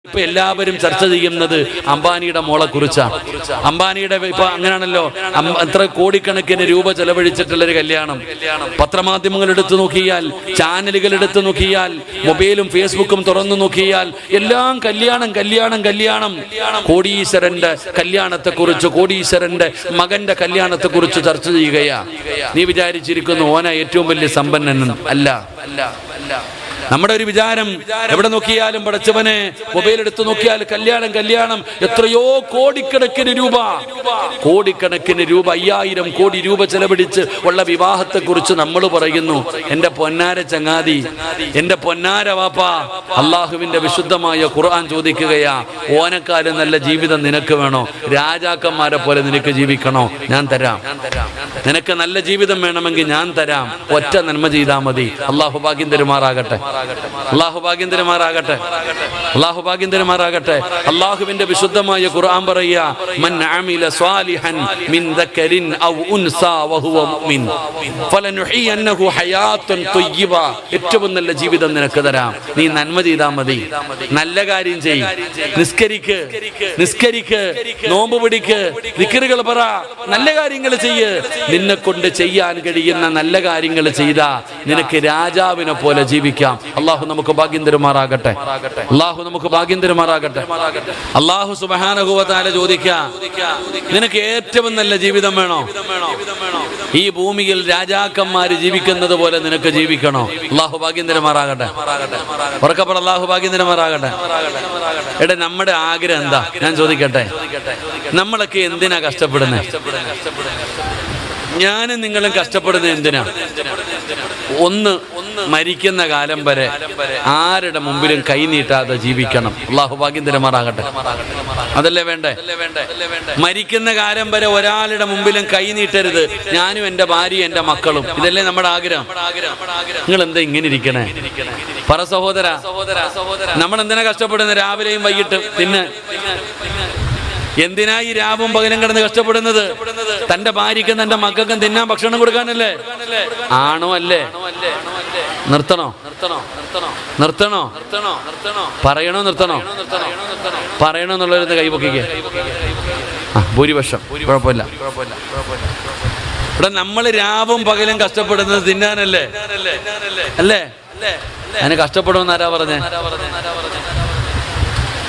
ഇപ്പൊ എല്ലാവരും ചർച്ച ചെയ്യുന്നത് അംബാനിയുടെ മോളെ കുറിച്ചാണ്. അംബാനിയുടെ ഇപ്പൊ അങ്ങനെയാണല്ലോ, എത്ര കോടിക്കണക്കിന് രൂപ ചെലവഴിച്ചിട്ടുള്ളൊരു കല്യാണം. പത്രമാധ്യമങ്ങൾ എടുത്തു നോക്കിയാൽ, ചാനലുകൾ എടുത്തു നോക്കിയാൽ, മൊബൈലും ഫേസ്ബുക്കും തുറന്നു നോക്കിയാൽ എല്ലാം കല്യാണം കല്യാണം കല്യാണം. കോടീശ്വരന്റെ കല്യാണത്തെ കുറിച്ച്, കോടീശ്വരന്റെ മകന്റെ കല്യാണത്തെ കുറിച്ച് ചർച്ച ചെയ്യുകയാ. നീ വിചാരിച്ചിരിക്കുന്നു ഓന ഏറ്റവും വലിയ സമ്പന്നൻ? അല്ല. നമ്മുടെ ഒരു വിചാരം എവിടെ നോക്കിയാലും പടച്ചവനെ, മൊബൈൽ എടുത്തു നോക്കിയാൽ കല്യാണം കല്യാണം. എത്രയോ കോടിക്കണക്കിന് രൂപ, 5000 കോടി രൂപ ചെലവഴിച്ച് ഉള്ള വിവാഹത്തെ കുറിച്ച് നമ്മൾ പറയുന്നു. എന്റെ പൊന്നാര ചങ്ങാതി, എന്റെ പൊന്നാര വാപ്പ, അള്ളാഹുവിന്റെ വിശുദ്ധമായ ഖുർആൻ ചോദിക്കുകയാ, ഓനക്കാലം നല്ല ജീവിതം നിനക്ക് വേണോ? രാജാക്കന്മാരെ പോലെ നിനക്ക് ജീവിക്കണോ? ഞാൻ തരാം. നിനക്ക് നല്ല ജീവിതം വേണമെങ്കിൽ ഞാൻ തരാം. ഒറ്റ നന്മ ചെയ്താൽ മതി. അള്ളാഹു ഭാഗ്യം തരുമാറാകട്ടെ. അള്ളാഹു ഭാഗ്യം തരുമാറാകട്ടെ. അള്ളാഹു ഭാഗ്യം തരുമാറാകട്ടെ. അള്ളാഹുവിന്റെ വിശുദ്ധമായ ഖുർആൻ പറയുക, മൻ അമില സ്വാലിഹൻ മിൻ ദക്കരിൻ ഔ ഉൻസാ വഹുവ മുഅ്മിൻ ഫലനുഹിയന്നഹു ഹയാത്തൻ ത്വയ്യിബ. ഏറ്റവും നല്ല ജീവിതം നിനക്ക് തരാം. നീ നന്മ ചെയ്താൽ മതി. നല്ല കാര്യം ചെയ്യ്. നിസ്കരിക്ക്, നോമ്പ് പിടിക്ക്, ദിക്റുകൾ പറ, നല്ല കാര്യങ്ങൾ ചെയ്യ്. നിന്നെ കൊണ്ട് ചെയ്യാൻ കഴിയുന്ന നല്ല കാര്യങ്ങൾ ചെയ്താ നിനക്ക് രാജാവിനെ പോലെ ജീവിക്കാം. അള്ളാഹു നമുക്ക് ഭാഗ്യം തരുമാറാകട്ടെ. അള്ളാഹു നമുക്ക് ഭാഗ്യം തരുമാറാകട്ടെ. അള്ളാഹു സുബ്ഹാനഹു വ തആല ചോദിക്കാം, നിനക്ക് ഏറ്റവും നല്ല ജീവിതം വേണോ? ഈ ഭൂമിയിൽ രാജാക്കന്മാര് ജീവിക്കുന്നത് പോലെ നിനക്ക് ജീവിക്കണോ? അള്ളാഹു ഭാഗ്യം തരുമാറാകട്ടെ. ഉറക്കപ്പോൾ അള്ളാഹു ഭാഗ്യം തരുമാറാകട്ടെ. എടാ, നമ്മുടെ ആഗ്രഹം എന്താ? ഞാൻ ചോദിക്കട്ടെ, നമ്മളൊക്കെ എന്തിനാ കഷ്ടപ്പെടുന്നത്? ഞാനും നിങ്ങളും കഷ്ടപ്പെടുന്നത് എന്തിനാ? ഒന്ന്, മരിക്കുന്ന കാലം വരെ ആരുടെ മുമ്പിലും കൈനീട്ടാതെ ജീവിക്കണം. അള്ളാഹു ഭാഗ്യം തരുമാറാകട്ടെ. അതല്ലേ വേണ്ടേ? മരിക്കുന്ന കാലം വരെ ഒരാളുടെ മുമ്പിലും കൈനീട്ടരുത്. ഞാനും എൻ്റെ ഭാര്യയും എൻ്റെ മക്കളും. ഇതല്ലേ നമ്മുടെ ആഗ്രഹം? നിങ്ങൾ എന്താ ഇങ്ങനെ ഇരിക്കണേ? പറ സഹോദര, നമ്മൾ എന്തിനാ കഷ്ടപ്പെടുന്നത്? രാവിലെയും വൈകിട്ടും എന്തിനാ ഈ രാവും പകലും കിടന്ന് കഷ്ടപ്പെടുന്നത്? തന്റെ ഭാര്യയ്ക്കും തന്റെ മക്കൾക്കും തിന്നാൻ ഭക്ഷണം കൊടുക്കാനല്ലേ? ആണോ? അല്ലേ? നിർത്തണോ? പറയണോ? പറയണോ എന്നുള്ളവരുന്ന് കൈപൊക്കിക്ക്. ഭൂരിപക്ഷം കുഴപ്പമില്ല. ഇവിടെ നമ്മൾ രാവും പകലും കഷ്ടപ്പെടുന്നത് തിന്നാനല്ലേ? അല്ലേ? അതിന് കഷ്ടപ്പെടുമെന്ന് ആരാ പറഞ്ഞേ?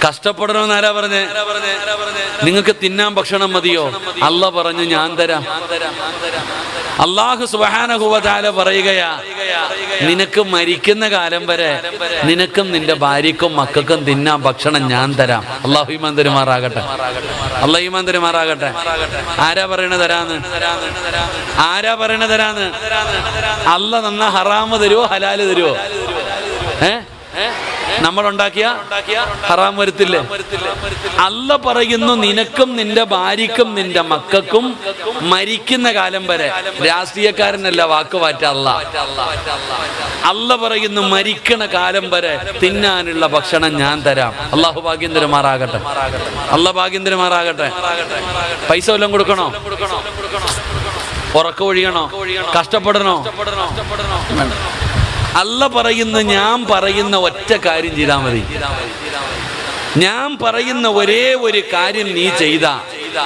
കഷ്ടപ്പെടണമെന്ന് ആരാ പറഞ്ഞേ? നിങ്ങൾക്ക് തിന്നാൻ ഭക്ഷണം മതിയോ? അല്ലാഹ് പറഞ്ഞു, ഞാൻ തരാം. അല്ലാഹു സുബ്ഹാനഹു വ തആല പറയുകയാ, നിനക്ക് മരിക്കുന്ന കാലം വരെ നിനക്കും നിന്റെ ഭാര്യക്കും മക്കൾക്കും തിന്നാൻ ഭക്ഷണം ഞാൻ തരാം. അല്ലാഹു ഈമാൻ തരുമാറാകട്ടെ. അല്ലാഹു ഈമാൻ തരുമാറാകട്ടെ. ആരാ പറയണത് തരാന്ന്? ആരാ പറയണത് തരാന്ന്? അല്ലാഹ് തന്ന ഹറാമ് തരുവോ ഹലാല് തരുവോ? നമ്മൾ ഉണ്ടാക്കിയ ഹറാം വരുത്തില്ലേ? അല്ലാഹ് പറയുന്നു, നിനക്കും നിന്റെ ഭാര്യക്കും നിന്റെ മക്കൾക്കും മരിക്കുന്ന കാലം വരെ. രാഷ്ട്രീയക്കാരനല്ല വാക്ക് മാറ്റ. അല്ലാഹ് പറയുന്നു, മരിക്കണ കാലം വരെ തിന്നാനുള്ള ഭക്ഷണം ഞാൻ തരാം. അല്ലാഹു ഭാഗ്യം തരുമാറാകട്ടെ. അല്ലാഹ് ഭാഗ്യം തരുമാറാകട്ടെ. പൈസ വല്ലതും കൊടുക്കണോ? ഉറക്കം ഒഴിയണോ? കഷ്ടപ്പെടണോ? അല്ലാഹ് പറയുന്നു, ഞാൻ പറയുന്ന ഒറ്റ കാര്യം ചെയ്താൽ മതി. ഞാൻ പറയുന്ന ഒരേ ഒരു കാര്യം നീ ചെയ്താ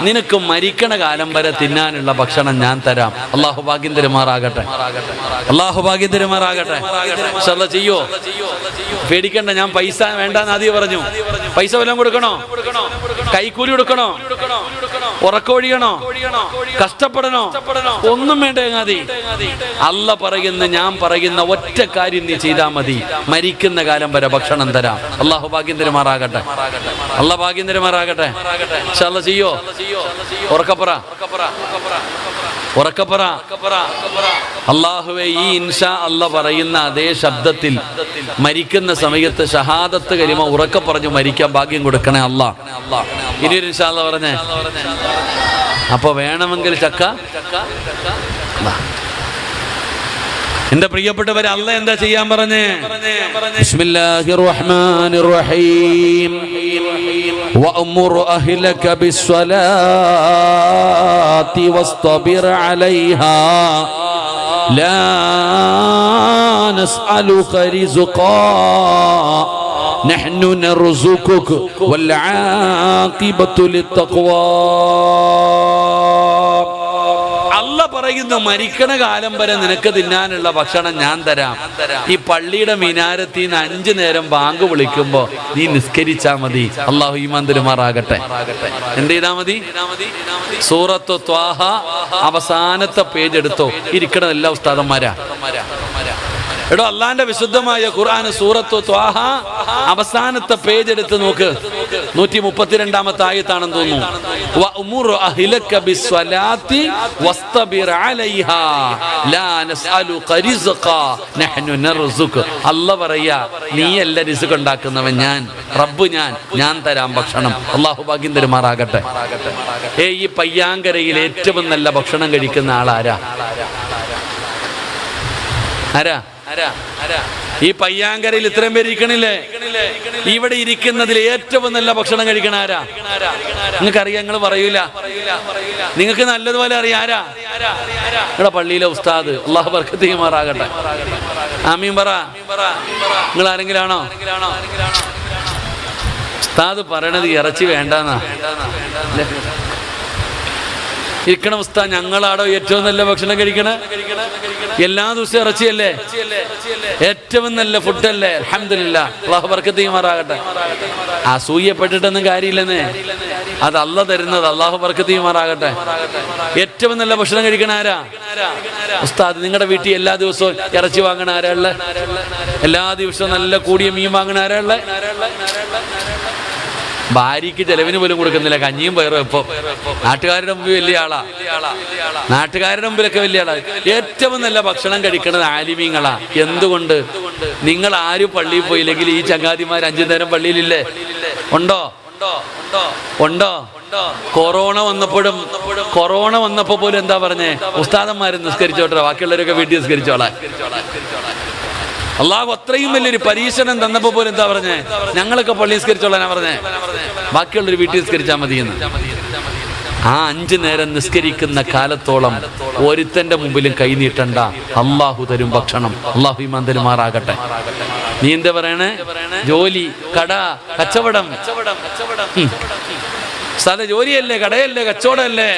നിനക്ക് മരിക്കണ കാലം വരെ തിന്നാനുള്ള ഭക്ഷണം ഞാൻ തരാം. അല്ലാഹു ഭാഗ്യം തരുമാറാകട്ടെ. അല്ലാഹു ഭാഗ്യം തരുമാറാകട്ടെ. ഇൻഷാല്ലാ ചെയ്യോ? പേടിക്കണ്ട. ഞാൻ പൈസ വേണ്ടെന്ന് ആദ്യം പറഞ്ഞു. പൈസ വല്ലതും കൊടുക്കണോ? കൈക്കൂലി കൊടുക്കണോ? ഉറക്കൊഴിയണോ? കഷ്ടപ്പെടണോ? ഒന്നും വേണ്ട ചങ്ങാതി. അല്ലാഹ് പറയുന്ന, ഞാൻ പറയുന്ന ഒറ്റ കാര്യം നീ ചെയ്താൽ മതി. മരിക്കുന്ന കാലം വരെ ഭക്ഷണം തരാം. അല്ലാഹു ഭാഗ്യം തരുമാറാകട്ടെ. അല്ലാഹ് ഭാഗ്യം തരുമാറാകട്ടെ. ഇൻഷാല്ലാ ചെയ്യോ? ഉറക്കപ്പറ. അല്ലാഹുവേ, ഈ ഇൻഷാ അല്ലാഹ് പറയുന്ന അതേ ശബ്ദത്തിൽ മരിക്കുന്ന സമയത്ത് ഷഹാദത്ത് കലിമ ഉറക്കെ പറഞ്ഞു മരിക്കാൻ ഭാഗ്യം കൊടുക്കണേ അല്ലാഹ്. ഇനിയൊരു ഇൻഷാ അല്ലാഹ് പറഞ്ഞേ. അപ്പൊ വേണമെങ്കിൽ ചക്ക. എന്റെ പ്രിയപ്പെട്ടവരെ, അല്ലാഹ് എന്താ ചെയ്യാൻ പറഞ്ഞേ? ബിസ്മില്ലാഹിർ റഹ്മാനിർ റഹീം. വഅ്മുർ അഹ്ലക ബിസ്സലാത്തി വസ്തബിർ അലൈഹാ ലാ നസ്അലുക റിസ്ഖാ നഹ്നു നർസുഖുക വൽ ആഖിബത്തു ലിത്തഖ്വാ. അല്ലാഹ് പറയുന്നു, മരിക്കണ കാലം വരെ നിനക്ക് തിന്നാനുള്ള ഭക്ഷണം ഞാൻ തരാം. ഈ പള്ളിയുടെ മിനാരത്തിൽ നിന്ന് 5 നേരം ബാങ്ക് വിളിക്കുമ്പോ നീ നിസ്കരിച്ചാ മതി. അള്ളാഹു ഈമാൻ തരുമാറാകട്ടെ. എന്ത് ചെയ്താ മതി? സൂറത്തു ത്വാഹ അവസാനത്തെ പേജ് എടുത്തോ. ഇരിക്കണ എല്ലാ ഉസ്താദന്മാരാ. എടോ, അള്ളാന്റെ വിശുദ്ധമായ ഖുർആൻ സൂറത്തു ത്വാഹ അവസാനത്തെ പേജ് എടുത്ത് നോക്ക്. 132-ാമത്തെ ആയത്താണെന്ന് തോന്നുന്നു. വഅ്മുർ അഹ്ലക ബിസ്സലാത്തി വസ്തബിർ അലൈഹാ ലാ നസ്അലുക റിസ്ഖ നഹ്നു നർസുക. അല്ലാഹ് പറയാ, നീയല്ല റിസ്ക് ഉണ്ടാക്കുന്നവൻ, ഞാൻ റബ്ബ്, ഞാൻ തരാം ഭക്ഷണം. അല്ലാഹു ഭാഗ്യം തരുമാറാകട്ടെ. ഈ പയ്യാങ്കരയിൽ ഏറ്റവും നല്ല ഭക്ഷണം കഴിക്കുന്ന ആളാരാ? ആരാ? ഈ പയ്യാങ്കരയിൽ ഇത്രയും പേര് ഇരിക്കണില്ലേ? ഇവിടെ ഇരിക്കുന്നതിൽ ഏറ്റവും നല്ല ഭക്ഷണം കഴിക്കണ ആരാ? നിങ്ങൾക്കറിയാം, നിങ്ങൾ പറയൂല. നിങ്ങൾക്ക് നല്ലതുപോലെ അറിയാം ആരാ? ഇവിടെ പള്ളിയിലെ ഉസ്താദ്. അള്ളാഹു ബർക്കത്ത് ചെയ്യുമാറാകട്ടെ. ആമീൻ പറ. നിങ്ങൾ ആരെങ്കിലും ആണോ? ഉസ്താദ് പറയണത് ഇറച്ചി വേണ്ടെന്നാ ഇരിക്കണ ഉസ്താദ്. ഞങ്ങളാടോ ഏറ്റവും നല്ല ഭക്ഷണം കഴിക്കണേ? എല്ലാ ദിവസവും ഇറച്ചിയല്ലേ? ഏറ്റവും നല്ല ഫുഡല്ലേ? അൽഹംദുലില്ലാ, അല്ലാഹു ബർക്കത്ത് ചെയ്യുമാറാകട്ടെ. അസൂയപ്പെട്ടിട്ടൊന്നും കാര്യമില്ലെന്നേ, അത് അല്ലാഹ് തരുന്നത്. അല്ലാഹു ബർക്കത്ത് ചെയ്യുമാറാകട്ടെ. ഏറ്റവും നല്ല ഭക്ഷണം കഴിക്കണ ആരാ? ഉസ്താദ്, നിങ്ങളുടെ വീട്ടിൽ എല്ലാ ദിവസവും ഇറച്ചി വാങ്ങണ ആരാ ഉള്ളത്? എല്ലാ ദിവസവും നല്ല കൂടിയ മീൻ വാങ്ങണ ആരാ ഉള്ളത്? ഭാര്യയ്ക്ക് ചെലവിന് പോലും കൊടുക്കുന്നില്ല, കഞ്ഞിയും പയറും. ഇപ്പൊ നാട്ടുകാരുടെ മുമ്പിൽ വലിയ ആളാ, നാട്ടുകാരുടെ മുമ്പിലൊക്കെ വലിയ ആളാ. ഏറ്റവും നല്ല ഭക്ഷണം കഴിക്കുന്നത് ആലിമീങ്ങളാ. എന്തുകൊണ്ട്? നിങ്ങൾ ആരും പള്ളിയിൽ പോയില്ലെങ്കിൽ ഈ ചങ്ങാതിമാർ 5 നേരം പള്ളിയിലില്ലേ? ഉണ്ടോ? കൊറോണ വന്നപ്പോ പോലും എന്താ പറഞ്ഞേ? ഉസ്താദന്മാര് നിസ്കരിച്ചോട്ടെ, ബാക്കിയുള്ളവരൊക്കെ വീട്ടിൽ നിസ്കരിച്ചോളാം. അള്ളാഹു അത്രയും വലിയൊരു പരീക്ഷണം തന്നപ്പോ പോലും എന്താ പറഞ്ഞേ? ഞങ്ങളൊക്കെ പള്ളി നിസ്കരിച്ചോളാനാ പറഞ്ഞേ, ബാക്കിയുള്ളൊരു വീട്ടിൽ നിസ്കരിച്ചാൽ മതിയെന്ന്. ആ 5 നേരം നിസ്കരിക്കുന്ന കാലത്തോളം ഒരുത്തന്റെ മുമ്പിലും കൈ നീട്ടണ്ട. അള്ളാഹു തരും ഭക്ഷണം. അള്ളാഹു ഈമാൻ തരുമാറാകട്ടെ. നീ എന്താ പറയണേ? ജോലി, കട, കച്ചവടം. സാധാ ജോലിയല്ലേ, കടയല്ലേ, കച്ചവടമല്ലേ?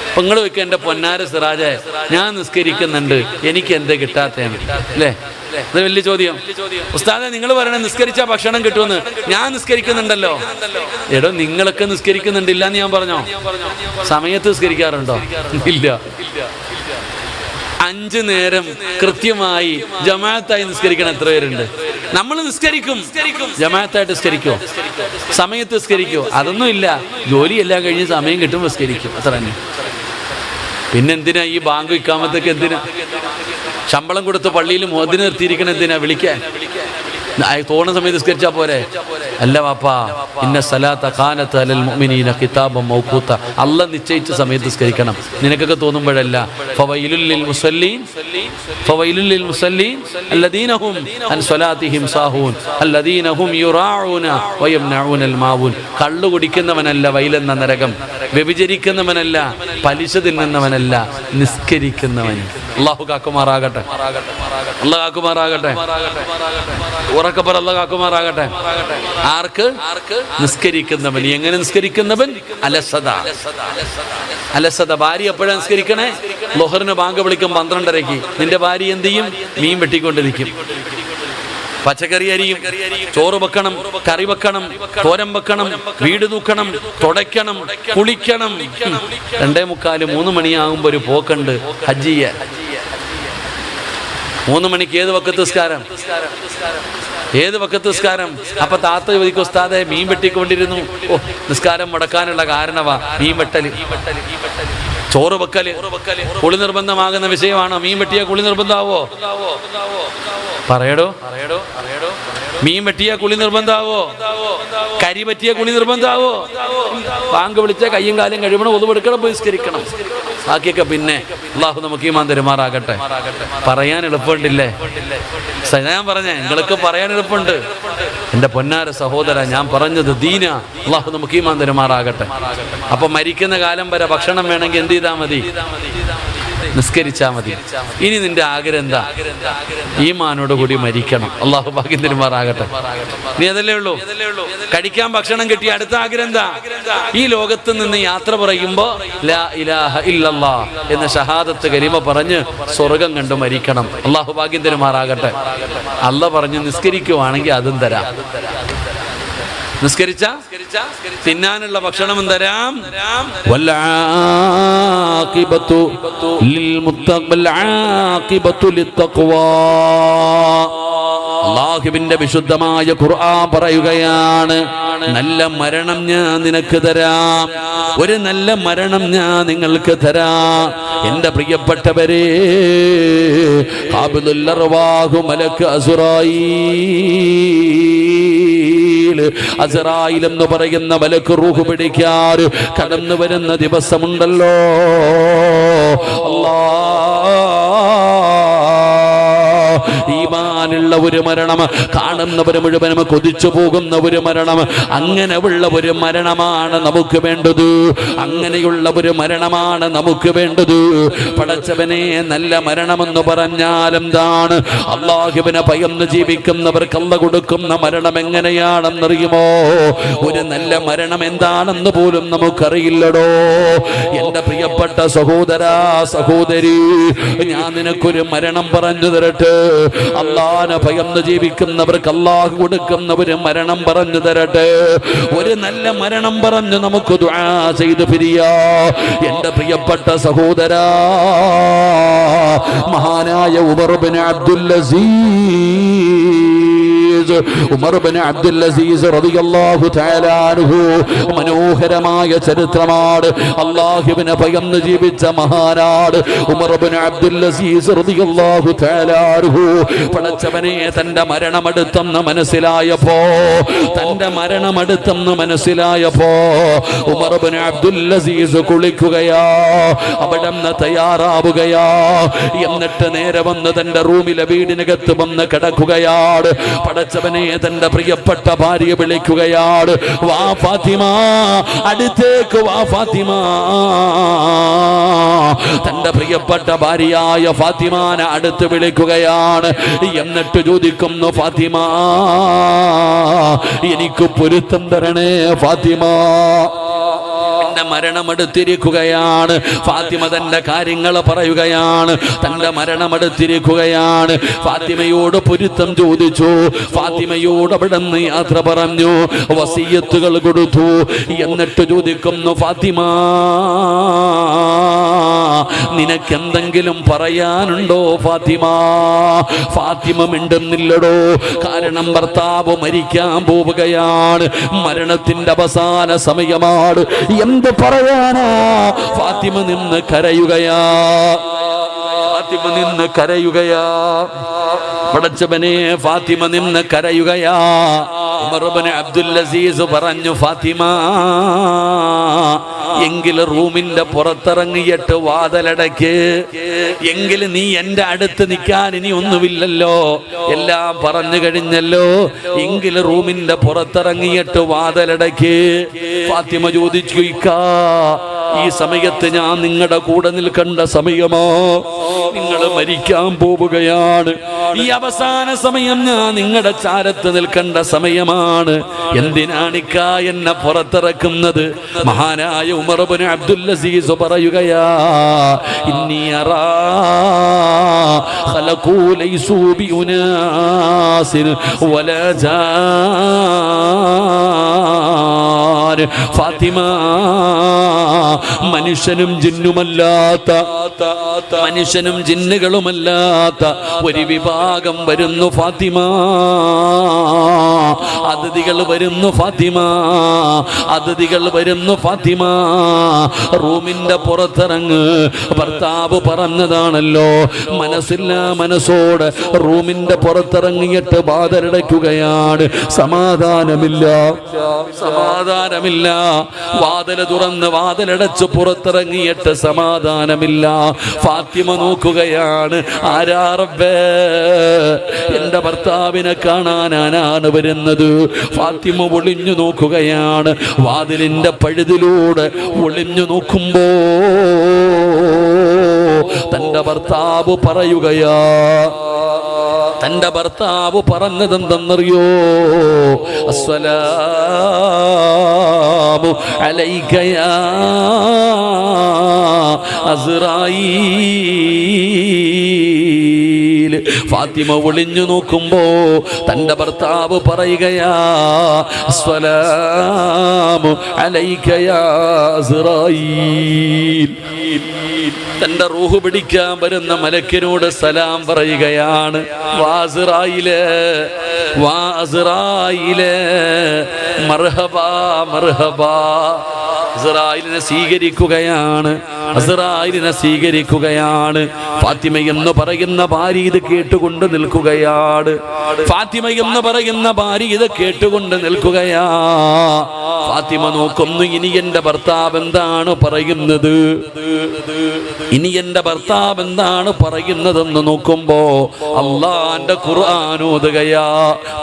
അപ്പൊ നിങ്ങൾ വെക്കുക, എന്റെ പൊന്നാര സിറാജെ, ഞാൻ നിസ്കരിക്കുന്നുണ്ട്, എനിക്ക് എന്താ കിട്ടാത്തതാണ് അല്ലേ? അത് വലിയ ചോദ്യം. ഉസ്താദെ, നിങ്ങൾ പറയണേ നിസ്കരിച്ചാ ഭക്ഷണം കിട്ടുമെന്ന്. ഞാൻ നിസ്കരിക്കുന്നുണ്ടല്ലോ. എടോ, നിങ്ങളൊക്കെ നിസ്കരിക്കുന്നുണ്ടില്ല എന്ന് ഞാൻ പറഞ്ഞോ? സമയത്ത് നിസ്കരിക്കാറുണ്ടോ? ഇല്ല. 5 നേരം കൃത്യമായി ജമാഅത്തായി നിസ്കരിക്കണം എത്ര പേരുണ്ട്? നമ്മൾ നിസ്കരിക്കും, ജമാഅത്തായിട്ട് നിസ്കരിക്കോ? സമയത്ത് നിസ്കരിക്കോ? അതൊന്നും ഇല്ല. ജോലി എല്ലാം കഴിഞ്ഞ് സമയം കിട്ടും നിസ്കരിക്കും, അത്ര തന്നെ. പിന്നെന്തിനാ ഈ ബാങ്ക് ഇക്കാമത്തൊക്കെ? എന്തിനാ ശമ്പളം കൊടുത്ത് പള്ളിയിൽ മുഅദ്ദിനെ നിർത്തിയിരിക്കണം? എന്തിനാ വിളിക്കാൻ? തോണ സമയത്ത് നിസ്കരിച്ചാ പോരെ? അല്ല വാപ്പാ, ഇന്ന സലാത്ത കാനത്ത് അലൽ മുഅ്മിനീന കിതാബൻ മൗഖൂത. അല്ലാഹ് നിശ്ചയിച്ച സമയത്ത് നിസ്കരിക്കണം. നിനക്കൊക്കെ തോന്നുമ്പോഴല്ല. ഫവൈലുൽ ലിൽ മുസല്ലീൻ അല്ലദീന ഹും അൻ സ്വലാത്തിഹിം സാഹൂൻ അല്ലദീന ഹും യുറാഊന വയംനഊനൽ മാഊൻ. കള്ളു കുടിക്കുന്നവനല്ല വൈലെന്ന നരകം, വ്യഭിചരിക്കുന്നവനല്ല, പലിശ തിന്നുന്നവനല്ല, നിസ്കരിക്കുന്നവൻ. അല്ലാഹു കാക്കുമാറാകട്ടെ. അല്ലാഹു കാക്കുമാറാകട്ടെ. ഉറക്കപ്പറ അല്ലാഹു കാക്കുമാറാകട്ടെ. ആർക്ക്? നിസ്കരിക്കുന്നവൻ. എങ്ങനെ നിസ്കരിക്കുന്നവൻ? അലസത. ഭാര്യ എപ്പോഴാണ് നിസ്കരിക്കണേ? ളുഹറിന് ബാങ്ക് വിളിക്കും 12:30. നിന്റെ ഭാര്യ എന്ത് ചെയ്യും? മീൻ വെട്ടിക്കൊണ്ടിരിക്കും, പച്ചക്കറി അരിയും, ചോറ് വെക്കണം, കറി വെക്കണം, തോരൻ വെക്കണം, വീട് തൂക്കണം, തുടയ്ക്കണം, കുളിക്കണം. 2:45 3 മണിയാകുമ്പോ ഒരു പോക്കുണ്ട് ഹജ്ജ് ചെയ്യാൻ. 3 മണിക്ക് ഏത് വക്കത്ത് നിസ്കാരം? ഏത് വക്കത്ത് നിസ്കാരം? അപ്പൊ താത്ത ചോദിക്കും, ഉസ്താദെ മീൻ വെട്ടിക്കൊണ്ടിരുന്നു. ഓ, നിസ്കാരം മുടക്കാനുള്ള കാരണമാ മീൻ വെട്ടല്. ചോറ് വെക്കല് കുളി നിർബന്ധമാകുന്ന വിഷയമാണോ? മീൻ വെട്ടിയ കുളി നിർബന്ധമാവോ? പറയടോ. മീൻ വെട്ടിയ കുളി നിർബന്ധമാവോ? കരി പറ്റിയ കുളി നിർബന്ധമാവോ? ബാങ്ക് വിളിച്ച കയ്യും കാലും കഴിയണം, ഒതുവെടുക്കണം, ബഹിഷ്കരിക്കണം. ബാക്കിയൊക്കെ പിന്നെ. അല്ലാഹു നമുക്ക് ഈമാൻ തരുമാറാകട്ടെ. പറയാൻ എളുപ്പമുണ്ടില്ലേ? ഞാൻ പറഞ്ഞേ, നിങ്ങൾക്ക് പറയാൻ എളുപ്പമുണ്ട്. എൻ്റെ പൊന്നാര സഹോദര, ഞാൻ പറഞ്ഞത് ദീന. അല്ലാഹു നമുക്ക് ഈമാൻ തരുമാറാകട്ടെ. അപ്പൊ മരിക്കുന്ന കാലം വരെ ഭക്ഷണം വേണമെങ്കിൽ എന്ത് ചെയ്താൽ മതി? നിസ്കരിച്ചാ മതി. ഇനി നിന്റെ ആഗ്രഹം എന്താ? ഈമാനോട് കൂടി മരിക്കണം. അള്ളാഹു ഭാഗ്യം തരുമാറാകട്ടെ. നീ അതല്ലേ ഉള്ളൂ. കഴിക്കാൻ ഭക്ഷണം കിട്ടി, അടുത്ത ആഗ്രഹം എന്താ? ഈ ലോകത്ത് നിന്ന് യാത്ര പറയുമ്പോ ലാ ഇലാഹ ഇല്ലല്ലാഹ് എന്ന ഷഹാദത്ത് കലിമ പറഞ്ഞ് സ്വർഗം കണ്ടു മരിക്കണം. അള്ളാഹു ഭാഗ്യം തരുമാറാകട്ടെ. അള്ളാഹ് പറഞ്ഞു നിസ്കരിക്കുവാണെങ്കിൽ അതും തരാം. നിസ്കരിച്ച തിന്നാനുള്ള ഭക്ഷണവും തരാം. അല്ലാഹുവിന്റെ വിശുദ്ധമായ ഖുർആൻ പറയുകയാണ്, നല്ല മരണം ഞാൻ നിനക്ക് തരാം, ഒരു നല്ല മരണം ഞാൻ നിങ്ങൾക്ക് തരാം. എന്റെ പ്രിയപ്പെട്ടവരെ, ഖാബിദുൽ അർവാഹു മലക്ക് അസ്റായീൽ എന്ന് പറയുന്ന മലക്ക് റൂഹ് പിടിക്കാൻ കടന്നു വരുന്ന ദിവസമുണ്ടല്ലോ. ഈമാനുള്ള ഒരു മരണം, കാണുന്നവർ മുഴുവനും കൊതിച്ചു പോകുന്ന ഒരു മരണം, അങ്ങനെയുള്ള ഒരു മരണമാണ് നമുക്ക് വേണ്ടത്. അങ്ങനെയുള്ള ഒരു മരണമാണ് നമുക്ക് വേണ്ടത്. പടച്ചവനെ, നല്ല മരണമെന്ന് പറഞ്ഞാൽ എന്താണ്? അല്ലാഹുവിനെ ഭയന്ന് ജീവിക്കുന്നവർക്ക് അല്ലാഹു കൊടുക്കുന്ന മരണം എങ്ങനെയാണെന്നറിയുമോ? ഒരു നല്ല മരണം എന്താണെന്ന് പോലും നമുക്കറിയില്ലടോ. എന്റെ പ്രിയപ്പെട്ട സഹോദരാ, സഹോദരി, ഞാൻ നിനക്കൊരു മരണം പറഞ്ഞു തരട്ടെ. അല്ലാഹുവിനെ ഭയന്ന് ജീവിക്കുന്നവർക്ക് അല്ലാഹു കൊടുക്കുന്ന ഒരു മരണം പറഞ്ഞു തരട്ടെ. ഒരു നല്ല മരണം പറഞ്ഞ് നമുക്ക് ദുആ ചെയ്ത് പിരിയാ. എന്റെ പ്രിയപ്പെട്ട സഹോദരാ, മഹാനായ ഉമർ ഇബ്നു അബ്ദുൽ അസീസ്, ഉമർ ഇബ്നു അബ്ദുൽ അസീസ് റളിയല്ലാഹു തആല അൻഹു, മനോഹരമായ ചരിത്രമാണ്. അല്ലാഹുവിനെ ഭയന്ന് ജീവിച്ച മഹാനാണ് ഉമർ ഇബ്നു അബ്ദുൽ അസീസ് റളിയല്ലാഹു തആല അൻഹു. പടച്ചവനെ, തന്റെ മരണമെടുത്തെന്ന് മനസ്സിലായപ്പോ, തന്റെ മരണമെടുത്തെന്ന് മനസ്സിലായപ്പോ ഉമർ ഇബ്നു അബ്ദുൽ അസീസ് കുളിക്കുകയാ, അവിടെന്ന് തയ്യാറാവുകയാ. എന്നിട്ട് നേരെ വന്ന് തന്റെ റൂമിലെ വീടിനകത്ത് വന്ന് കിടക്കുകയാണ്. പടച്ചവനെ, തന്റെ പ്രിയപ്പെട്ട ഭാര്യ വിളിക്കുകയാണ്, വാ ഫാത്തിമ, അടുത്തേക്ക് വാ ഫാത്തിമ. തന്റെ പ്രിയപ്പെട്ട ഭാര്യയായ ഫാത്തിമാനെ അടുത്ത് വിളിക്കുകയാണ്. എന്നിട്ട് ചോദിക്കുന്നു, ഫാത്തിമ, എനിക്ക് പൊരുത്തം തരണേ ഫാത്തിമ, തന്റെ മരണമെടുത്തിരിക്കുകയാണ്. ഫാത്തിമ തന്റെ കാര്യങ്ങൾ പറയുകയാണ്. തന്റെ മരണമെടുത്തിരിക്കുകയാണ്. ഫാത്തിമയോട് പൊരുത്തം ചോദിച്ചു. ഫാത്തിമയോട് അവിടെ നിന്ന് യാത്ര പറഞ്ഞു, വസിയത്തുകൾ കൊടുത്തു. എന്നിട്ട് ചോദിക്കുന്നു, ഫാത്തിമ, നിനക്കെന്തെങ്കിലും പറയാനുണ്ടോ ഫാത്തിമ? ഫാത്തിമ മിണ്ടുന്നില്ലടോ. കാരണം ഭർത്താവ് മരിക്കാൻ പോവുകയാണ്. മരണത്തിന്റെ അവസാന സമയമാണ്. എന്ത് പറയാനാ? ഫാത്തിമ നിന്ന് കരയുകയാ. ഫാത്തിമ നിന്ന് കരയുകയാ. പടച്ചവനെ, ഫാത്തിമ നിന്ന് കരയുകയാ. ഉമർ ഇബ്നു അബ്ദുൽ അസീസ് പറഞ്ഞു, ഫാത്തിമ, എങ്കിലും റൂമിന്റെ പുറത്തിറങ്ങിയിട്ട് വാതിലടയ്ക്ക്. എങ്കിലും നീ എന്റെ അടുത്ത് നിൽക്കാൻ ഇനി ഒന്നുമില്ലല്ലോ, എല്ലാം പറഞ്ഞു കഴിഞ്ഞല്ലോ. എങ്കിലും റൂമിന്റെ പുറത്തിറങ്ങിയിട്ട് വാതിലടയ്ക്ക്. ഫാത്തിമ ചോദിച്ചു, ഇക്കാ, ഈ സമയത്ത് ഞാൻ നിങ്ങളുടെ കൂടെ നിൽക്കേണ്ട സമയമോ? നിങ്ങൾ മരിക്കാൻ പോവുകയാണ്. ഈ അവസാന സമയം ഞാൻ നിങ്ങളുടെ ചാരത്ത് നിൽക്കേണ്ട സമയമാണ്. എന്തിനാണിക്ക എന്നെ പുറത്തിറക്കുന്നത്? മഹാനായ ഉമർ ഇബ്നു അബ്ദുൽ അസീസ് പറയുകയാ, ഇന്നി അറാ ഖലഖൂ ലൈസൂ ബിഉനാസിൻ വലാ ജാൻ. ഫാത്തിമ, മനുഷ്യനും ജിന്നുമല്ലാത്ത, മനുഷ്യനും ജിന്നുകളുമല്ലാത്ത ഒരു വിഭാഗം വരുന്നു ഫാത്തിമ. അതിഥികൾ വരുന്നു ഫാത്തിമ, അതിഥികൾ വരുന്നു ഫാത്തിമ. റൂമിന്റെ പുറത്തിറങ്ങ്. ഭർത്താവ് പറഞ്ഞതാണല്ലോ, മനസ്സില്ല മനസ്സോട് റൂമിന്റെ പുറത്തിറങ്ങിയിട്ട് വാതിലടയ്ക്കുകയാണ്. സമാധാനമില്ല, സമാധാനമില്ല. വാതില് തുറന്ന് വാതിലടച്ച് പുറത്തിറങ്ങിയിട്ട് സമാധാനമില്ല. ഫാത്തിമ നോക്കുകയാണ്, ആരാ റബ്ബേ, എന്റെ ഭർത്താവിനെ കാണാനാണ് വരുന്നത്. ഫാത്തിമ ഒളിഞ്ഞു നോക്കുകയാണ്. വാതിലിന്റെ പഴുതിലൂടെ ഒളിഞ്ഞു നോക്കുമ്പോ തന്റെ ഭർത്താവ് പറയുകയാ, തന്റെ ഭർത്താവ് പറഞ്ഞതെന്തെന്നറിയോ? അസ്സലാമു അലൈക യാ അസ്റായീൽ. ഫാത്തിമ ഒളിഞ്ഞു നോക്കുമ്പോ തന്റെ ഭർത്താവ് പറയുകയാ, അസ്സലാമു അലൈക യാ അസ്റായീൽ. തന്റെ റൂഹ് പിടിക്കാൻ വരുന്ന മലക്കിനോട് സലാം പറയുകയാണ്. വാസിറായില് മർഹബാ മർഹബാ. അസ്റായിലിനെ സ്വീകരിക്കുകയാണ്, അസ്റായിലിനെ സ്വീകരിക്കുകയാണ്. ഫാത്തിമ എന്ന് പറയുന്ന ഭാര്യ ഇത് കേട്ടുകൊണ്ട് നിൽക്കുകയാണ്. ഫാത്തിമ എന്ന് പറയുന്ന ഭാര്യ ഇത് കേട്ടുകൊണ്ട് നിൽക്കുകയാ. ഫാത്തിമ നോക്കുന്നു, ഇനി എന്റെ ഭർത്താവ് എന്താണ് പറയുന്നത്, ഇനി എന്റെ ഭർത്താവ് എന്താണ് പറയുന്നതെന്ന് നോക്കുമ്പോ അള്ളാന്റെ ഖുർആൻ ഓതുകയാ.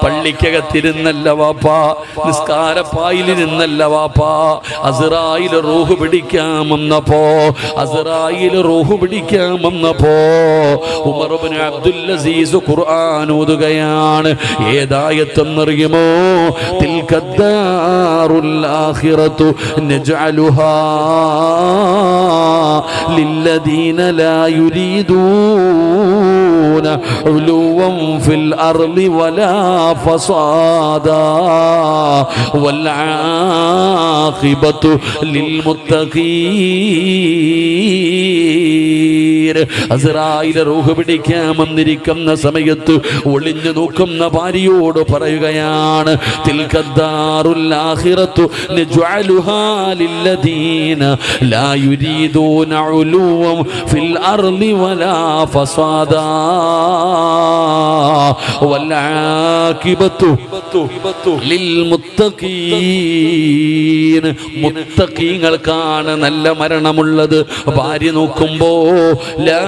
പള്ളിക്കകത്തിരുന്നല്ല വാപ്പാ, നിസ്കാരപ്പായിലിരുന്നല്ല വാപ്പാ. അസ്റായിൽ റൂഹ് പിടിക്കാമെന്നപ്പോ, അസ്റായിൽ റൂഹ് പിടിക്കാമെന്നപ്പോ ഉമർ ഇബ്നു അബ്ദുൽ അസീസ് ഖുർആൻ ഓതുകയാണ്. ഏതായത്തെന്നറിയുമോ? തിൽക്കദ്ദാറുൽ ആഖിറതു നജ്അലുഹാ للذين لا يريدون علوا في الأرض ولا فسادا والعاقبة للمتقين. അസ്റായിലെ റൂഹ് പിടിക്കാൻ വന്നിരിക്കുന്ന സമയത്ത് ഒളിഞ്ഞു നോക്കുന്ന ഭാര്യയോട് പറയുകയാണ്, തിൽക്കദ്ദാറുൽ ആഖിറതു നജ്അലുഹാ ലില്ലദീന ലാ യുരീദൂന ഉലുവൻ ഫിൽ അർളി വലാ ഫസാദാ വൽ ആഖിബതു ലിൽ മുത്തഖീൻ. മുത്തഖീങ്ങൾക്കാണ് നല്ല മരണമുള്ളത്. ഭാര്യ നോക്കുമ്പോ ലാ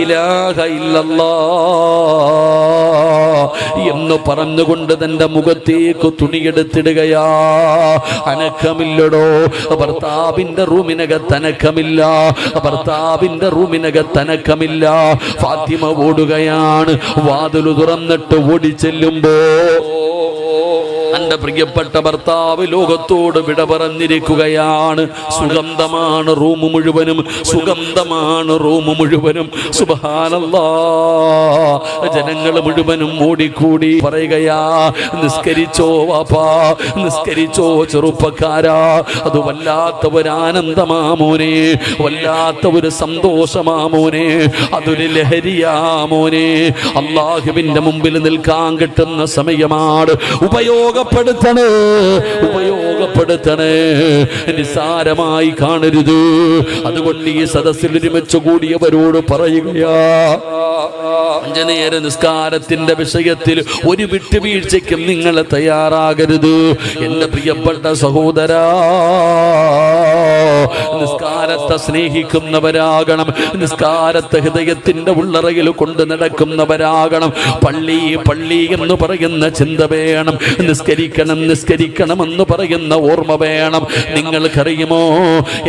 ഇലാഹ ഇല്ലല്ലാഹ് എന്ന് പറഞ്ഞുകൊണ്ട് തന്റെ മുഖത്തേക്ക് തുണിയെടുത്തിടുകയാ. അനക്കമില്ലടോ, ഭർത്താവിന്റെ റൂമിനകത്ത് അനക്കമില്ല, ഭർത്താവിന്റെ റൂമിനകത്ത് അനക്കമില്ല. ഫാത്തിമ ഓടുകയാണ്. വാതിൽ തുറന്നിട്ട് ഓടിച്ചെല്ലുമ്പോ തന്റെ പ്രിയപ്പെട്ട ഭർത്താവ് ലോകത്തോട് വിട പറഞ്ഞിരിക്കുകയാണ്. സുഗന്ധമാണ് റൂം മുഴുവനും, സുഗന്ധമാണ് റൂം മുഴുവനും. സുബ്ഹാനല്ലാഹ്. ജനങ്ങൾ മുഴുവനും ഓടിക്കൂടി പറയുകയാ, നിസ്കരിച്ചോ വാപ്പാ, നിസ്കരിച്ചോ ചെറുപ്പക്കാരാ. അത് വല്ലാത്ത ഒരു ആനന്ദമാമോനെ, വല്ലാത്ത ഒരു സന്തോഷമാമോനെ, അതൊരു ലഹരിയാമോനെ. അള്ളാഹുവിന്റെ മുമ്പിൽ നിൽക്കാൻ കിട്ടുന്ന സമയമാണ്. ഉപയോഗപ്പെടുത്തണേ, ഉപയോഗപ്പെടുത്തണേ, നിസ്സാരമായി കാണരുത്. അതുകൊണ്ട് ഈ സദസ്സിൽ ഒരുമിച്ച് കൂടിയവരോട് പറയുകയാ, 5 നേര നിസ്കാരത്തിന്റെ വിഷയത്തിൽ ഒരു വിട്ടുവീഴ്ചയ്ക്കും നിങ്ങൾ തയ്യാറാകരുത്. എന്റെ പ്രിയപ്പെട്ട സഹോദരാ, നിസ്കാരത്തെ സ്നേഹിക്കുന്നവരാകണം, നിസ്കാരത്തെ ഹൃദയത്തിന്റെ ഉള്ളറയിൽ കൊണ്ട് നടക്കുന്നവരാകണം. പള്ളി പള്ളി എന്ന് പറയുന്ന ചിന്ത വേണം, നിസ്കരിക്കണം നിസ്കരിക്കണം എന്ന് പറയുന്ന ഓർമ്മ വേണം. നിങ്ങൾക്കറിയുമോ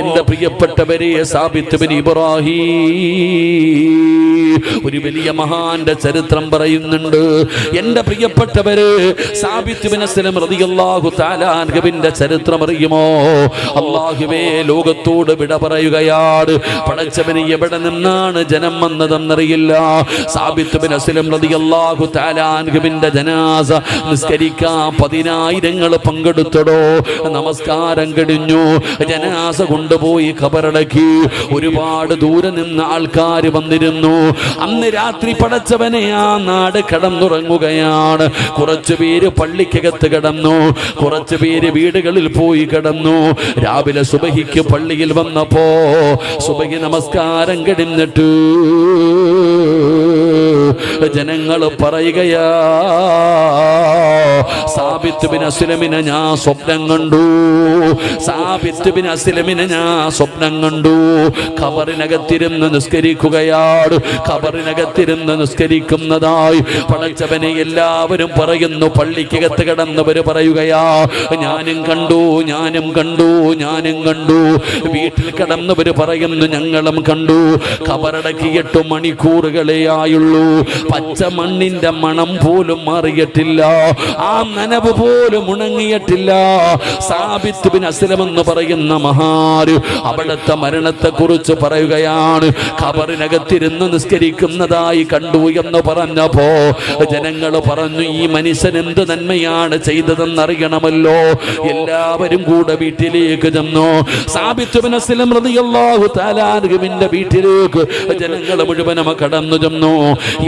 എന്റെ പ്രിയപ്പെട്ടവരെ, സാബിത്ത് ബിൻ ഇബ്രാഹീം ഒരു വലിയ മഹാന്റെ ചരിത്രം പറയുന്നുണ്ട്. എന്റെ പ്രിയപ്പെട്ടവര്, സാബിത്ത് ബിൻ അസ്ലം റളിയല്ലാഹു തആല അൻഹുവിന്റെ ചരിത്രം അറിയുമോ? അല്ലാഹുവേ, ലോകത്തോട് വിട പറയുകയാണ്. പടച്ചവന് എവിടെ നിന്നാണ് ജനം വന്നതെന്നറിയില്ല. സാബിത്ത് ബിൻ അസ്ലം റളിയല്ലാഹു തആല അൻഹുവിന്റെ ജനാസ നിസ്കരിക്കാൻ 10,000 പങ്കെടുത്തടോ. നമസ്കാരം കഴിഞ്ഞു, ജനാസ കൊണ്ടുപോയി ഖബറടക്കി. ഒരുപാട് ദൂരെ നിന്ന് ആൾക്കാർ വന്നിരുന്നു. അന്ന് രാത്രി പടച്ചവനെ ആ നാട് കിടന്നുറങ്ങുകയാണ്. കുറച്ചു പേര് പള്ളിക്കകത്ത് കിടന്നു, കുറച്ചു പേര് വീടുകളിൽ പോയി കിടന്നു. രാവിലെ സുബഹിക്ക് പള്ളിയിൽ വന്നപ്പോ സുബഹി നമസ്കാരം കഴിഞ്ഞിട്ട് ജനങ്ങൾ പറയുകയാ, സാബിത്ത് ബിൻ അസ്ലമിനെ ഞാൻ സ്വപ്നം കണ്ടു. സാബിത്ത് ബിൻ അസ്ലമിനെ ഞാൻ സ്വപ്നം കണ്ടു. ഖബറിനകത്തിരുന്ന് നിസ്കരിക്കുകയാണ്. ഖബറിനകത്തിരുന്ന് നിസ്കരിക്കുന്നതായി പടച്ചവനെ എല്ലാവരും പറയുന്നു. പള്ളിക്കകത്ത് കിടന്നവര് പറയുകയാ, ഞാനും കണ്ടു, ഞാനും കണ്ടു, ഞാനും കണ്ടു. വീട്ടിൽ കിടന്നവര് പറയുന്നു, ഞങ്ങളും കണ്ടു. ഖബറടക്കി 8 മണിക്കൂറുകളേ ആയുള്ളൂ. പച്ച മണ്ണിന്റെ മണം പോലും മാറിയിട്ടില്ല, ആ നനവ് പോലും ഉണങ്ങിയിട്ടില്ല. സാബിത്ത് ബിൻ അസ്ലം എന്ന് പറയുന്ന മഹാര് അവിടുത്തെ മരണത്തെ കുറിച്ച് പറയുകയാണ്. ഖബറിനകത്തിരുന്ന് നിസ്കരിക്കുന്നതായി കണ്ടു എന്ന് പറഞ്ഞപ്പോ ജനങ്ങൾ പറഞ്ഞു, ഈ മനുഷ്യൻ എന്ത് നന്മയാണ് ചെയ്തതെന്നറിയണമല്ലോ. എല്ലാവരും കൂടെ വീട്ടിലേക്ക് ചെന്നു. സാബിത്ത് ബിൻ അസ്ലം റളിയല്ലാഹു തആല അൻഹുവിന്റെ വീട്ടിലേക്ക് ജനങ്ങൾ മുഴുവനും കടന്നു ചെന്നു.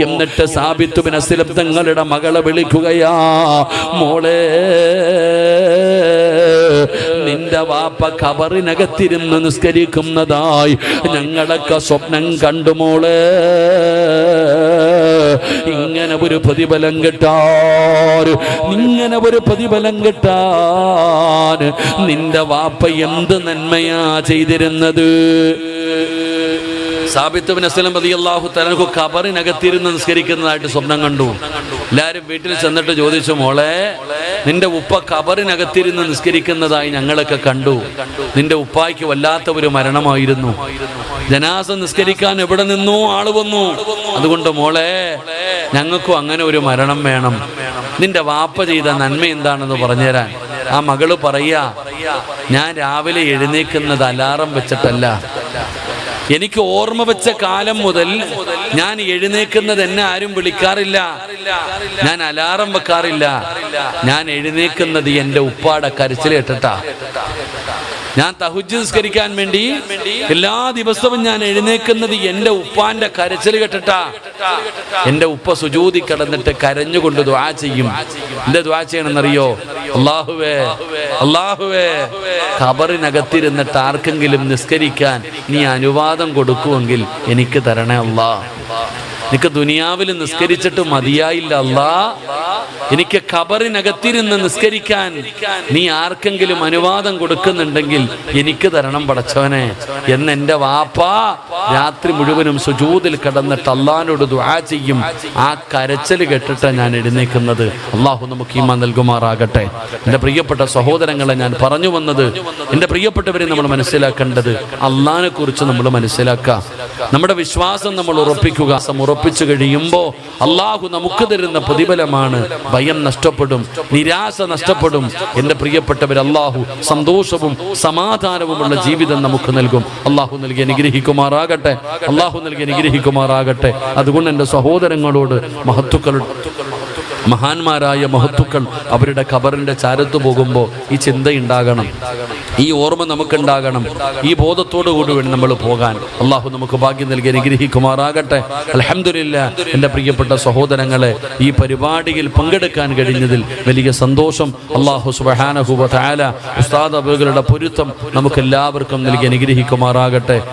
എന്നിട്ട് സാബിത്ത് ബിൻ അസ്ലം തങ്ങളുടെ മകളെ വിളിക്കുകയാ, മോളെ, നിന്റെ വാപ്പ ഖബറിനകത്തിരുന്ന് നിസ്കരിക്കുന്നതായി ഞങ്ങളൊക്കെ സ്വപ്നം കണ്ടു മോളെ. ഇങ്ങനെ ഒരു പ്രതിഫലം കിട്ടാൻ, ഇങ്ങനെ ഒരു പ്രതിഫലം കിട്ടാൻ നിന്റെ വാപ്പ എന്ത് നന്മയാ ചെയ്തിരുന്നത്. സാബിത്ത് ബിൻ അസ്ലം റളിയല്ലാഹു തആല അൻഹു ഖബറിനകത്തിരുന്ന് നിസ്കരിക്കുന്നതായിട്ട് സ്വപ്നം കണ്ടു. എല്ലാവരും വീട്ടിൽ ചെന്നിട്ട് ചോദിച്ചു, മോളെ, നിന്റെ ഉപ്പ ഖബറിനകത്തിരുന്ന് നിസ്കരിക്കുന്നതായി ഞങ്ങളൊക്കെ കണ്ടു. നിന്റെ ഉപ്പായ്ക്ക് വല്ലാത്ത ഒരു മരണമായിരുന്നു. ജനാസ നിസ്കരിക്കാൻ എവിടെ നിന്നോ ആള് വന്നു. അതുകൊണ്ട് മോളെ, ഞങ്ങൾക്കും അങ്ങനെ ഒരു മരണം വേണം. നിന്റെ വാപ്പ ചെയ്ത നന്മ എന്താണെന്ന് പറഞ്ഞുതരാൻ. ആ മകള് പറയാ, ഞാൻ രാവിലെ എഴുന്നേക്കുന്നത് അലാറം വെച്ചിട്ടല്ല. എനിക്ക് ഓർമ്മ വെച്ച കാലം മുതൽ ഞാൻ എഴുന്നേക്കുന്നത് എന്നെ ആരും വിളിക്കാറില്ല, ഞാൻ അലാറം വെക്കാറില്ല. ഞാൻ എഴുന്നേക്കുന്നത് എൻ്റെ ഉപ്പാടെ കരച്ചിൽ കേട്ടിട്ടാ. ഞാൻ തഹജ്ജുദ് നിസ്കരിക്കാൻ വേണ്ടി എല്ലാ ദിവസവും ഞാൻ എഴുന്നേക്കുന്നത് എൻ്റെ ഉപ്പാന്റെ കരച്ചിൽ കേട്ടിട്ടാ. എൻ്റെ ഉപ്പ സുജൂദി കിടന്നിട്ട് കരഞ്ഞുകൊണ്ട് ദുആ ചെയ്യും. എന്താ ദുആ ചെയ്യണമെന്നറിയോ? അല്ലാഹുവേ, അല്ലാഹുവേ, ഖബറിനകത്തിരുന്നിട്ട് ആർക്കെങ്കിലും നിസ്കരിക്കാൻ നീ അനുവാദം കൊടുക്കുമെങ്കിൽ എനിക്ക് തരണേ അല്ലാ. എനിക്ക് ദുനിയാവിൽ നിസ്കരിച്ചിട്ട് മതിയായില്ല അല്ലാ, എനിക്ക് ഖബറിനകത്തിരുന്ന് നിസ്കരിക്കാൻ നീ ആർക്കെങ്കിലും അനുവാദം കൊടുക്കുന്നുണ്ടെങ്കിൽ എനിക്ക് തരണം പടച്ചവനെ എന്ന് എൻ്റെ വാപ്പ രാത്രി മുഴുവനും സുജൂദിൽ കിടന്നിട്ട് അള്ളാഹിനോട് ദുആ ചെയ്യും. ആ കരച്ചിൽ കേട്ടിട്ട് ഞാൻ എഴുന്നേക്കുന്നത്. അള്ളാഹു നമുക്ക് ഈമാൻ നൽകുമാറാകട്ടെ. എൻ്റെ പ്രിയപ്പെട്ട സഹോദരങ്ങളെ, ഞാൻ പറഞ്ഞു വന്നത്, എൻ്റെ പ്രിയപ്പെട്ടവരെ നമ്മൾ മനസ്സിലാക്കേണ്ടത് അള്ളാഹിനെ കുറിച്ച് നമ്മൾ മനസ്സിലാക്കുക. നമ്മുടെ വിശ്വാസം നമ്മൾ ഉറപ്പിക്കുക. ഉറപ്പിച്ചു കഴിയുമ്പോൾ അള്ളാഹു നമുക്ക് തരുന്ന പ്രതിഫലമാണ്. ഭയം നഷ്ടപ്പെടും, നിരാശ നഷ്ടപ്പെടും. എൻ്റെ പ്രിയപ്പെട്ടവർ, അള്ളാഹു സന്തോഷവും സമാധാനവുമുള്ള ജീവിതം നമുക്ക് നൽകും. അള്ളാഹു നൽകി അനുഗ്രഹിക്കുമാറാകട്ടെ, അള്ളാഹു നൽകി അനുഗ്രഹിക്കുമാറാകട്ടെ. അതുകൊണ്ട് എൻ്റെ സഹോദരങ്ങളോട്, മഹാന്മാരായ മഹത്തുക്കൾ അവരുടെ ഖബറിന്റെ ചാരത്ത് പോകുമ്പോൾ ഈ ചിന്തയുണ്ടാകണം, ഈ ഓർമ്മ നമുക്കുണ്ടാകണം. ഈ ബോധത്തോടു കൂടി വേണം നമ്മൾ പോകാൻ. അള്ളാഹു നമുക്ക് ഭാഗ്യം നൽകി അനുഗ്രഹിക്കുമാറാകട്ടെ. അൽഹംദുലില്ലാഹ്. എൻ്റെ പ്രിയപ്പെട്ട സഹോദരങ്ങളെ, ഈ പരിപാടിയിൽ പങ്കെടുക്കാൻ കഴിഞ്ഞതിൽ വലിയ സന്തോഷം. അള്ളാഹു സുബ്ഹാനഹു വ തആല ഉസ്താദ് അവരുടെ പൊരുത്തം നമുക്ക് എല്ലാവർക്കും നൽകി അനുഗ്രഹിക്കുമാറാകട്ടെ.